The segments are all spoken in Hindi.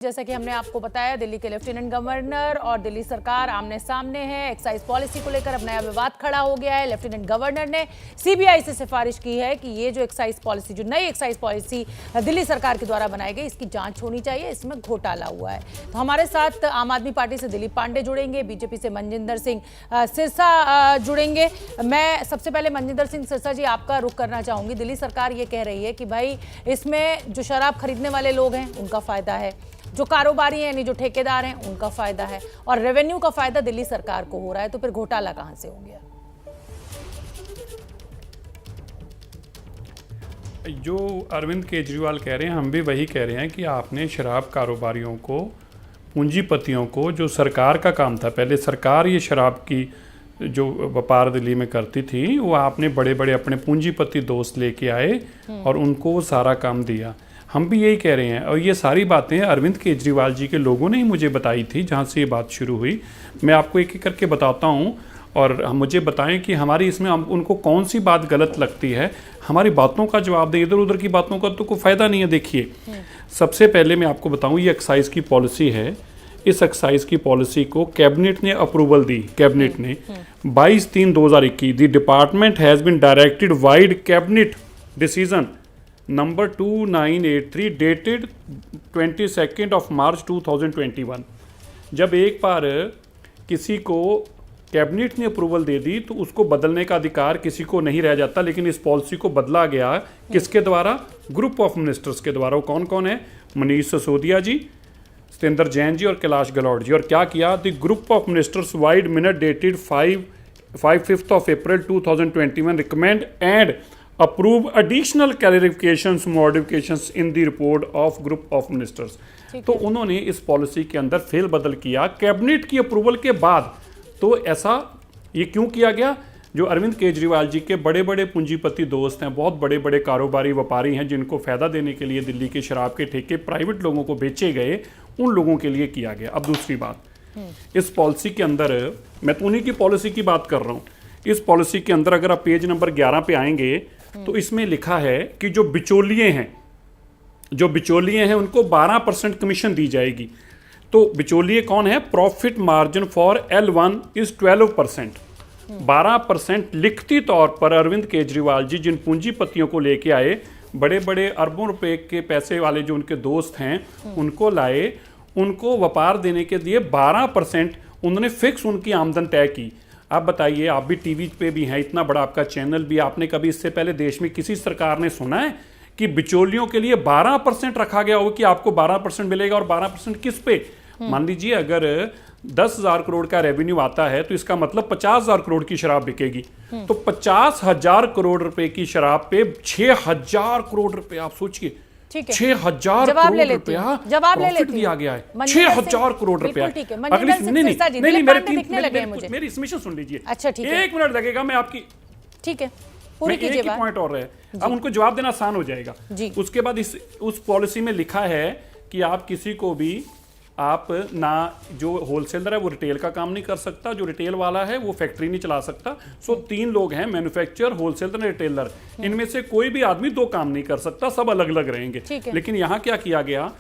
जैसा कि हमने आपको बताया, दिल्ली के लेफ्टिनेंट गवर्नर और दिल्ली सरकार आमने सामने है। एक्साइज पॉलिसी को लेकर अब नया विवाद खड़ा हो गया है। लेफ्टिनेंट गवर्नर ने सीबीआई से सिफारिश की है कि ये जो एक्साइज पॉलिसी, जो नई एक्साइज पॉलिसी दिल्ली सरकार के द्वारा बनाई गई, इसकी जांच होनी चाहिए, इसमें घोटाला हुआ है। तो हमारे साथ आम आदमी पार्टी से दिलीप पांडे जुड़ेंगे, बीजेपी से मनजिंदर सिंह सिरसा जुड़ेंगे। मैं सबसे पहले मनजिंदर सिंह सिरसा जी आपका रुख करना चाहूंगी। दिल्ली सरकार ये कह रही है कि भाई इसमें जो शराब खरीदने वाले लोग हैं उनका फायदा है, जो कारोबारी हैं यानी जो ठेकेदार हैं उनका फायदा है, और रेवेन्यू का फायदा दिल्ली सरकार को हो रहा है। तो फिर घोटाला कहां से हो गया? जो अरविंद केजरीवाल कह रहे हैं, हम भी वही कह रहे हैं कि आपने शराब कारोबारियों को, पूंजीपतियों को, जो सरकार का काम था, पहले सरकार ये शराब की जो व्यापार दिल्ली में करती थी, वो आपने बड़े बड़े अपने पूंजीपति दोस्त लेके आए और उनको वो सारा काम दिया। हम भी यही कह रहे हैं, और ये सारी बातें अरविंद केजरीवाल जी के लोगों ने ही मुझे बताई थी, जहाँ से ये बात शुरू हुई। मैं आपको एक एक करके बताता हूँ और मुझे बताएं कि हमारी इसमें उनको कौन सी बात गलत लगती है, हमारी बातों का जवाब दें। इधर उधर की बातों का तो कोई फ़ायदा नहीं है। देखिए, सबसे पहले मैं आपको बताऊँ, ये एक्साइज की पॉलिसी है। इस एक्साइज की पॉलिसी को कैबिनेट ने अप्रूवल दी। कैबिनेट ने 22/3/2021 the department has been directed vide cabinet decision number 2983 dated 22 March 2021। जब एक बार किसी को कैबिनेट ने अप्रूवल दे दी तो उसको बदलने का अधिकार किसी को नहीं रह जाता, लेकिन इस पॉलिसी को बदला गया किसके द्वारा? ग्रुप ऑफ मिनिस्टर्स के द्वारा। वो कौन कौन है? मनीष सिसोदिया जी, सत्येंद्र जैन जी और कैलाश गहलोत जी। और क्या किया? The group of ministers wide minute dated 5th April 2021 recommend and approve additional clarifications modifications in the report of group of ministers. तो उन्होंने इस पॉलिसी के अंदर फेल बदल किया कैबिनेट की अप्रूवल के बाद। तो ऐसा ये क्यों किया गया? जो अरविंद केजरीवाल जी के बड़े बड़े पूंजीपति दोस्त हैं, बहुत बड़े बड़े कारोबारी व्यापारी हैं, जिनको फ़ायदा देने के लिए दिल्ली के शराब के ठेके प्राइवेट लोगों को बेचे गए, उन लोगों के लिए किया गया। अब दूसरी बात, इस पॉलिसी के अंदर, मैं तो उन्हीं की पॉलिसी की बात कर रहा हूँ, इस पॉलिसी के अंदर अगर आप पेज नंबर 11 पे आएंगे तो इसमें लिखा है कि जो बिचौलिए हैं उनको 12% कमीशन दी जाएगी। तो बिचौलिए कौन है? Profit margin for L1 is 12%। 12% लिखती तौर पर अरविंद केजरीवाल जी जिन पूंजीपतियों को लेके आए, बड़े बड़े अरबों रुपए के पैसे वाले जो उनके दोस्त हैं उनको लाए, उनको व्यापार देने के लिए 12% उन्होंने फिक्स उनकी आमदन तय की। आप बताइए, आप भी टीवी पे भी हैं, इतना बड़ा आपका चैनल भी, आपने कभी इससे पहले देश में किसी सरकार ने सुना है कि बिचौलियों के लिए 12% रखा गया हो कि आपको 12% मिलेगा? और 12% किस पे? मान लीजिए अगर 10,000 करोड़ का रेवेन्यू आता है तो इसका मतलब 50,000 करोड़ की शराब बिकेगी। तो 50,000 करोड़ रुपए की शराब पे 6,000 करोड़ रुपए, आप सोचिए, 6,000 करोड़ रुपया प्रॉफिट दिया गया है। 6,000 करोड़ रुपया। अगली मेरी सबमिशन सुन लीजिए। अच्छा, ठीक है, 1 मिनट लगेगा, मैं आपकी, ठीक है, पूरी कीजिए। एक ही पॉइंट और है, अब उनको जवाब देना आसान हो जाएगा। उसके बाद उस पॉलिसी में लिखा है कि आप किसी को भी, आप ना, जो होलसेलर है वो रिटेल का काम नहीं कर सकता, जो रिटेल वाला है वो फैक्ट्री नहीं चला सकता। सो 3 लोग हैं, मैन्युफैक्चरर, होलसेलर, रिटेलर। इनमें से कोई भी आदमी 2 काम नहीं कर सकता, सब अलग अलग रहेंगे। लेकिन यहाँ क्या किया गया,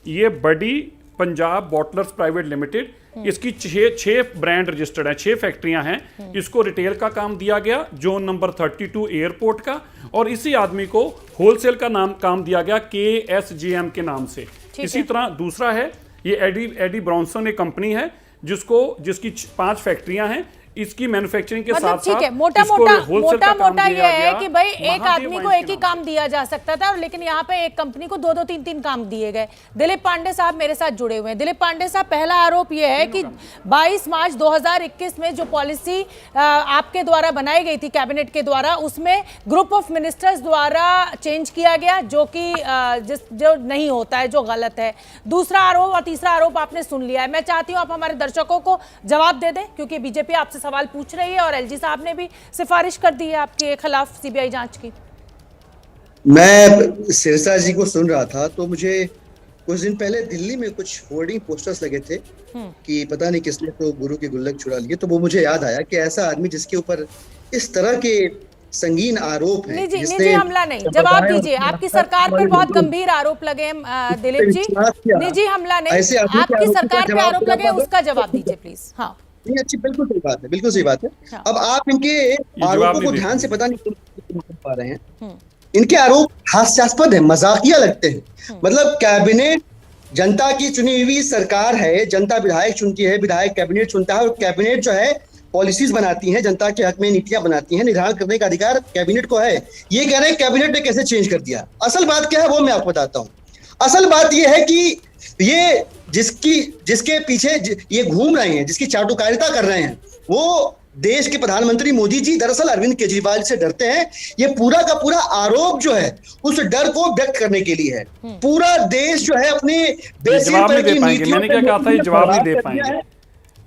ये बड़ी पंजाब बॉटलर्स प्राइवेट लिमिटेड, इसकी 6 ब्रांड रजिस्टर्ड है, 6 फैक्ट्रियां हैं, इसको रिटेल का काम दिया गया, जोन नंबर 32 एयरपोर्ट का, और इसी आदमी को होलसेल का काम दिया गया KSJM के नाम से। इसी तरह दूसरा है, ये एडी ब्रॉन्सन एक कंपनी है जिसकी 5 फैक्ट्रियां हैं, इसकी मैन्युफैक्चरिंग के साथ ठीक है, मोटा मोटा ये है कि भाई एक आदमी को एक ही काम दिया जा सकता था, लेकिन यहाँ पे एक कंपनी को 2-2 3-3 काम दिए गए। दिलीप पांडे साहब मेरे साथ जुड़े हुए हैं। दिलीप पांडे साहब, पहला आरोप ये है कि 22 मार्च 2021 में जो पॉलिसी आपके द्वारा बनाई गई थी कैबिनेट के द्वारा, उसमें ग्रुप ऑफ मिनिस्टर्स द्वारा चेंज किया गया, जो कि जो नहीं होता है, जो गलत है। दूसरा आरोप और तीसरा आरोप आपने सुन लिया है। मैं चाहती हूँ आप हमारे दर्शकों को जवाब दे दें, क्योंकि बीजेपी आपसे सवाल पूछ रही है और एलजी साहब ने भी सिफारिश कर दी है आपके खिलाफ सीबीआई जांच की। मैं सिरसा जी को सुन रहा था तो मुझे कुछ दिन पहले दिल्ली में कुछ होर्डिंग पोस्टर्स लगे थे कि पता नहीं किसने तो गुरु की गुल्लक छुड़ा लिए, तो वो मुझे याद आया कि ऐसा आदमी जिसके ऊपर इस तरह के संगीन आरोप है। निजी हमला नहीं, जवाब दीजिए। आपकी सरकार पर बहुत गंभीर आरोप लगे हैं दिलीप जी, निजी हमला नहीं, आपकी सरकार पे आरोप लगे, उसका जवाब दीजिए प्लीज। हाँ नहीं, अच्छी, बिल्कुल सही बात है, बिल्कुल सही बात है। हाँ। अब आप इनके आरोपों को ध्यान से पता नहीं कर पा रहे हैं। इनके आरोप हास्यास्पद है, मजाकिया लगते हैं। मतलब कैबिनेट जनता की चुनी हुई सरकार है, जनता विधायक चुनती है, विधायक कैबिनेट चुनता है, और कैबिनेट जो है पॉलिसीज बनाती है, जनता के हक में नीतियां बनाती हैं, निर्धारण करने का अधिकार कैबिनेट को है। ये कह रहे हैं कैबिनेट ने कैसे चेंज कर दिया। असल बात क्या है वो मैं आपको बताता हूँ। असल बात ये है कि ये जिसके पीछे ये घूम रहे हैं, जिसकी चाटुकारिता कर रहे हैं, वो देश के प्रधानमंत्री मोदी जी दरअसल अरविंद केजरीवाल से डरते हैं। ये पूरा का पूरा आरोप जो है उस डर को व्यक्त करने के लिए है। पूरा देश जो है अपने जवाब नहीं दे पाएंगे। मैंने क्या कहा था, ये जवाब नहीं दे पाएंगे,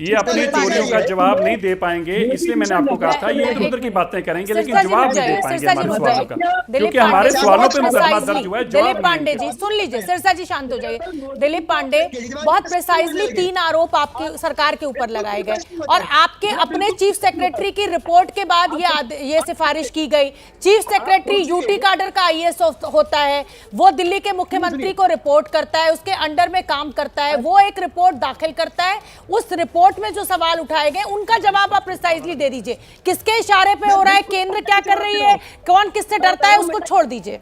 ये अपनी चोरियों का जवाब नहीं दे पाएंगे, इसलिए मैंने आपको कहा था ये इधर उधर की बातें करेंगे लेकिन जवाब नहीं दे पाएंगे हमारे सवालों का, क्योंकि हमारे सवालों पे मुकदमा दर्ज हुआ है। दिलीप पांडे जी सुन लीजिए, सिरसा जी शांत हो जाइए। दिलीप पांडे, बहुत प्रिसाइजली 3 आरोप आपके सरकार के ऊपर लगाए गए, और आपके अपने चीफ सेक्रेटरी की रिपोर्ट के बाद ये सिफारिश की गई। चीफ सेक्रेटरी यूटी काडर का आईएएस होता है, वो दिल्ली के मुख्यमंत्री को रिपोर्ट करता है, उसके अंडर में काम करता है, वो एक रिपोर्ट दाखिल करता है। उस रिपोर्ट में जो सवाल उठाए गए उनका जवाब आप प्रिसाइजली दे दीजिए। किसके इशारे पे हो रहा है, केंद्र क्या कर रही है, कौन किससे डरता है, उसको छोड़ दीजिए।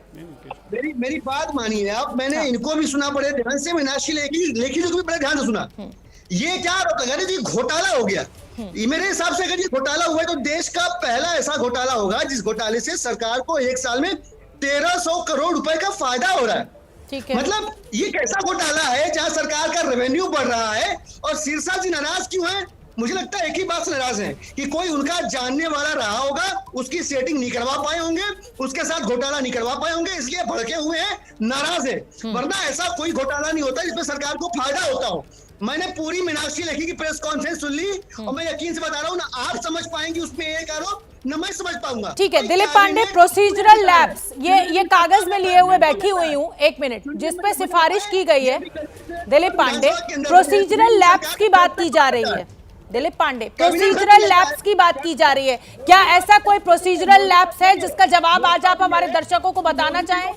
मेरी बात मानिए आप। मैंने इनको भी सुना बड़े ध्यान से, मीनाक्षी लेखी को भी बड़े ध्यान से सुना। ये क्या आरोप लगा रहे थे, घोटाला हो गया। मेरे हिसाब से अगर ये घोटाला हुआ है तो देश का पहला ऐसा घोटाला होगा जिस घोटाले से सरकार को एक साल में 1300 करोड़ रुपए का फायदा हो रहा है। ठीक है, मतलब ये कैसा घोटाला है जहां सरकार का रेवेन्यू बढ़ रहा है और सिरसा जी नाराज क्यों है? मुझे लगता है एक ही बात से नाराज है कि कोई उनका जानने वाला रहा होगा, उसकी सेटिंग नहीं करवा पाए होंगे, उसके साथ घोटाला नहीं करवा पाए होंगे, इसलिए भड़के हुए हैं, नाराज है। वरना ऐसा कोई घोटाला नहीं होता जिसमें सरकार को फायदा होता हो। मैंने पूरी मीनाक्षी लेखी की प्रेस कॉन्फ्रेंस सुन ली और मैं यकीन से बता रहा हूँ ना आप समझ पाएंगे उसमें एक आरोप, न मैं समझ पाऊंगा। ठीक है दिलीप पांडे, प्रोसीजरल लैप्स, ये कागज में लिए हुए बैठी हुई हूँ, एक मिनट, जिसपे सिफारिश की गई है। दिलीप पांडे, प्रोसीजरल लैप्स की बात की जा रही है। दिलीप पांडे, प्रोसीजरल लैप्स की बात की जा रही है, क्या ऐसा कोई प्रोसीजरल लैप्स है जिसका जवाब आज आप हमारे दर्शकों को बताना चाहें?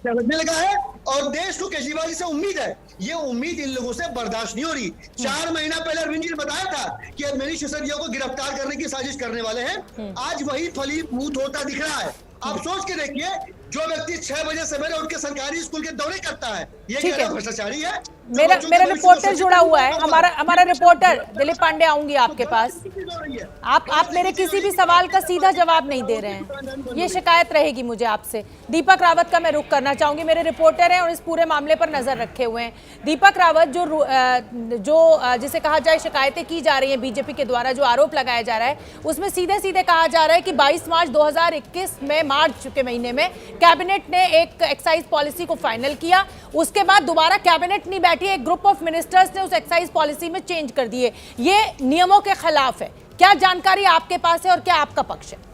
लगा है और देश को केजरीवाल से उम्मीद है, ये उम्मीद इन लोगों से बर्दाश्त नहीं हो रही। 4 महीना पहले अरविंद जी ने बताया था कि मनीष सिसोदिया को गिरफ्तार करने की साजिश करने वाले हैं। आज वही फलीभूत होता दिख रहा है। आप सोच के देखिए, जो व्यक्ति 6 बजे सवेरे उठ के सरकारी स्कूल के दौरे करता है, ये क्या भ्रष्टाचारी है? मेरा रिपोर्टर जुड़ा हुआ है, हमारा रिपोर्टर दिलीप पांडे, आऊंगी आपके पास। आप मेरे किसी भी सवाल का सीधा जवाब नहीं दे रहे हैं, ये शिकायत रहेगी मुझे आपसे। दीपक रावत का मैं रुख करना चाहूंगी, मेरे रिपोर्टर हैं और इस पूरे मामले पर नजर रखे हुए हैं। दीपक रावत, जो जिसे कहा जाए शिकायतें की जा रही है बीजेपी के द्वारा, जो आरोप लगाया जा रहा है, उसमें सीधे सीधे कहा जा रहा है कि 22 मार्च 2021 में, मार्च के महीने में कैबिनेट ने एक एक्साइज पॉलिसी को फाइनल किया, उसके बाद दोबारा कैबिनेट नहीं बैठी, एक ग्रुप ऑफ मिनिस्टर्स ने उस एक्साइज पॉलिसी में चेंज कर दिए। ये नियमों के खिलाफ है। क्या जानकारी आपके पास है और क्या आपका पक्ष है?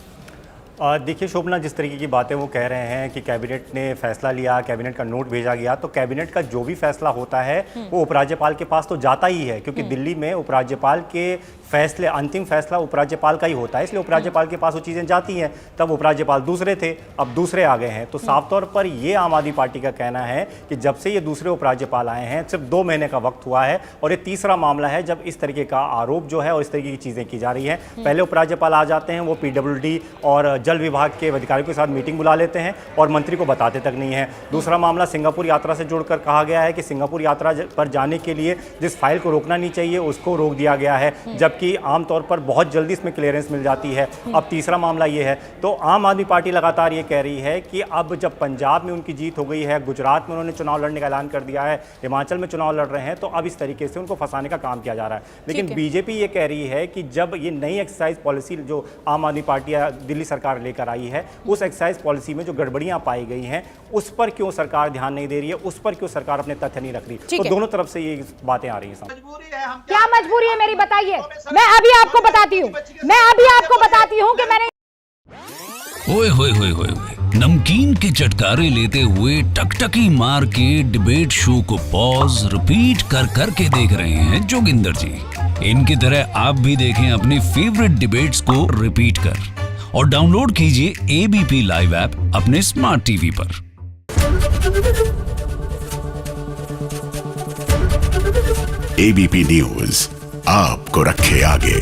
देखिए शोभना, जिस तरीके की बातें वो कह रहे हैं कि कैबिनेट ने फैसला लिया, कैबिनेट का नोट भेजा गया, तो कैबिनेट का जो भी फैसला होता है वो उपराज्यपाल के पास तो जाता ही है, क्योंकि दिल्ली में उपराज्यपाल के फैसले, अंतिम फैसला उपराज्यपाल का ही होता है, इसलिए उपराज्यपाल के पास वो चीज़ें जाती हैं। तब उपराज्यपाल दूसरे थे, अब दूसरे आ गए हैं, तो साफ तौर पर ये आम आदमी पार्टी का कहना है कि जब से ये दूसरे उपराज्यपाल आए हैं सिर्फ 2 महीने का वक्त हुआ है और ये तीसरा मामला है जब इस तरीके का आरोप जो है और इस तरीके की चीज़ें की जा रही हैं। पहले उपराज्यपाल आ जाते हैं, वो PWD और जल विभाग के अधिकारियों के साथ मीटिंग बुला लेते हैं और मंत्री को बताते तक नहीं है। दूसरा मामला सिंगापुर यात्रा से जोड़कर कहा गया है कि सिंगापुर यात्रा पर जाने के लिए जिस फाइल को रोकना नहीं चाहिए उसको रोक दिया गया है, जबकि आमतौर पर बहुत जल्दी इसमें क्लियरेंस मिल जाती है। अब तीसरा मामला ये है, तो आम आदमी पार्टी लगातार ये कह रही है कि अब जब पंजाब में उनकी जीत हो गई है, गुजरात में उन्होंने चुनाव लड़ने का ऐलान कर दिया है, हिमाचल में चुनाव लड़ रहे हैं, तो अब इस तरीके से उनको फंसाने का काम किया जा रहा है। लेकिन बीजेपी ये कह रही है कि जब ये नई एक्साइज पॉलिसी जो आम आदमी पार्टी या दिल्ली सरकार लेकर आई है, उस एक्साइज पॉलिसी में जो गड़बड़ियां पाई गई हैं उस पर क्यों सरकार ध्यान नहीं दे रही है, उस पर क्यों सरकार अपने तथ्य नहीं रख रही। तो दोनों तरफ से ये बातें आ रही हैं। क्या मजबूरी है मेरी, बताइए। मैं अभी आपको बताती हूँ कि मैंने ओए होए होए होए, नमकीन के चटकारे लेते हुए टकटकी मार के डिबेट शो को पॉज रिपीट कर करके देख रहे हैं जोगिंदर जी। इनकी तरह आप भी देखें अपनी फेवरेट डिबेट्स को रिपीट कर, और डाउनलोड कीजिए एबीपी लाइव ऐप अपने स्मार्ट टीवी पर। एबीपी न्यूज आपको रखे आगे।